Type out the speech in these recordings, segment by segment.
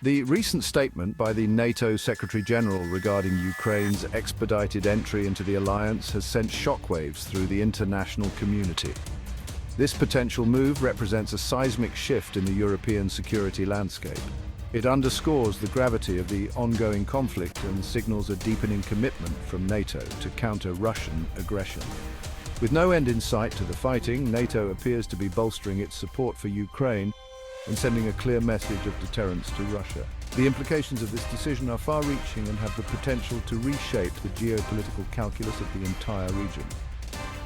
The recent statement by the NATO Secretary-General regarding Ukraine's expedited entry into the alliance has sent shockwaves through the international community. This potential move represents a seismic shift in the European security landscape. It underscores the gravity of the ongoing conflict and signals a deepening commitment from NATO to counter Russian aggression. With no end in sight to the fighting, NATO appears to be bolstering its support for Ukraine and sending a clear message of deterrence to Russia. The implications of this decision are far-reaching and have the potential to reshape the geopolitical calculus of the entire region.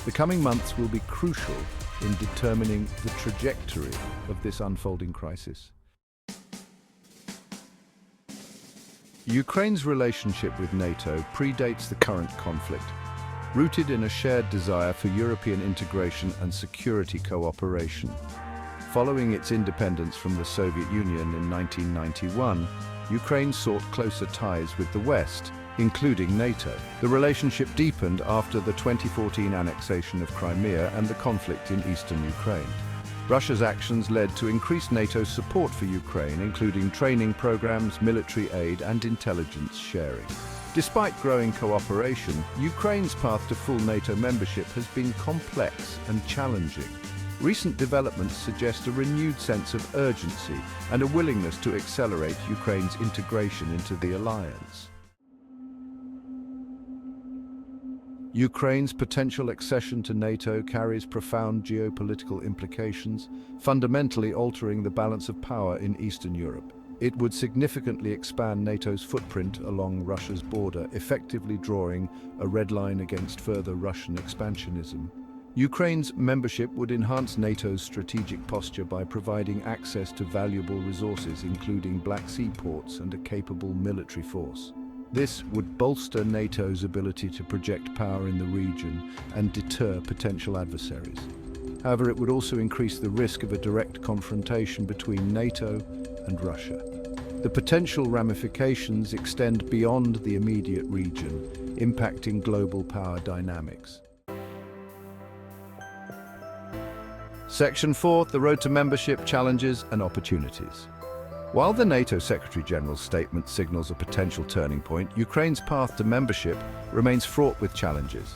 The coming months will be crucial in determining the trajectory of this unfolding crisis. Ukraine's relationship with NATO predates the current conflict, rooted in a shared desire for European integration and security cooperation. Following its independence from the Soviet Union in 1991, Ukraine sought closer ties with the West, including NATO. The relationship deepened after the 2014 annexation of Crimea and the conflict in eastern Ukraine. Russia's actions led to increased NATO support for Ukraine, including training programs, military aid, and intelligence sharing. Despite growing cooperation, Ukraine's path to full NATO membership has been complex and challenging. Recent developments suggest a renewed sense of urgency and a willingness to accelerate Ukraine's integration into the alliance. Ukraine's potential accession to NATO carries profound geopolitical implications, fundamentally altering the balance of power in Eastern Europe. It would significantly expand NATO's footprint along Russia's border, effectively drawing a red line against further Russian expansionism. Ukraine's membership would enhance NATO's strategic posture by providing access to valuable resources, including Black Sea ports and a capable military force. This would bolster NATO's ability to project power in the region and deter potential adversaries. However, it would also increase the risk of a direct confrontation between NATO and Russia. The potential ramifications extend beyond the immediate region, impacting global power dynamics. Section 4, the road to membership, challenges and opportunities. While the NATO Secretary-General's statement signals a potential turning point, Ukraine's path to membership remains fraught with challenges.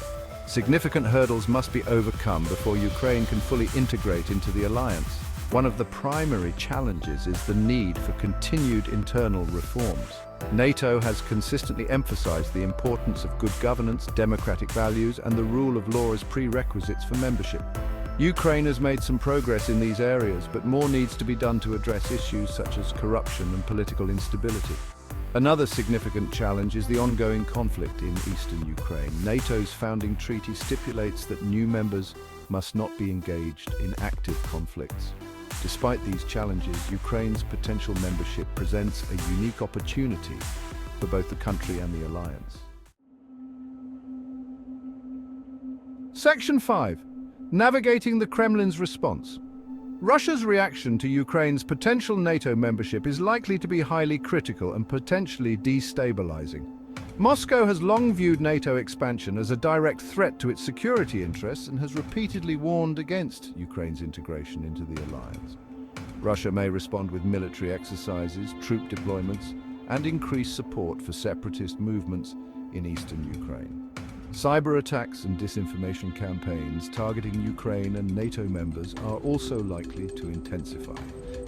Significant hurdles must be overcome before Ukraine can fully integrate into the alliance. One of the primary challenges is the need for continued internal reforms. NATO has consistently emphasized the importance of good governance, democratic values, and the rule of law as prerequisites for membership. Ukraine has made some progress in these areas, but more needs to be done to address issues such as corruption and political instability. Another significant challenge is the ongoing conflict in eastern Ukraine. NATO's founding treaty stipulates that new members must not be engaged in active conflicts. Despite these challenges, Ukraine's potential membership presents a unique opportunity for both the country and the alliance. Section 5. Navigating the Kremlin's response. Russia's reaction to Ukraine's potential NATO membership is likely to be highly critical and potentially destabilizing. Moscow has long viewed NATO expansion as a direct threat to its security interests and has repeatedly warned against Ukraine's integration into the alliance. Russia may respond with military exercises, troop deployments, and increased support for separatist movements in eastern Ukraine. Cyber attacks and disinformation campaigns targeting Ukraine and NATO members are also likely to intensify.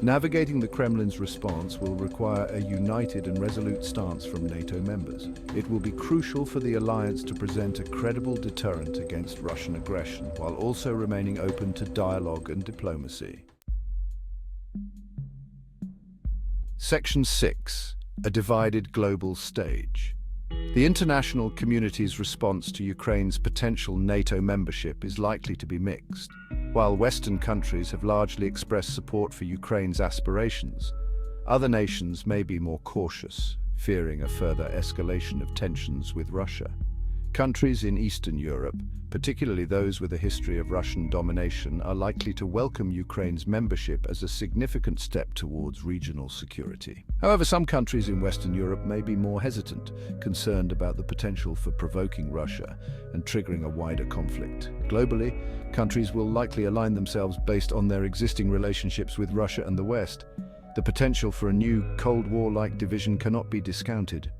Navigating the Kremlin's response will require a united and resolute stance from NATO members. It will be crucial for the alliance to present a credible deterrent against Russian aggression, while also remaining open to dialogue and diplomacy. Section 6. A divided global stage. The international community's response to Ukraine's potential NATO membership is likely to be mixed. While Western countries have largely expressed support for Ukraine's aspirations, other nations may be more cautious, fearing a further escalation of tensions with Russia. Countries in Eastern Europe, particularly those with a history of Russian domination, are likely to welcome Ukraine's membership as a significant step towards regional security. However, some countries in Western Europe may be more hesitant, concerned about the potential for provoking Russia and triggering a wider conflict. Globally, countries will likely align themselves based on their existing relationships with Russia and the West. The potential for a new Cold War-like division cannot be discounted.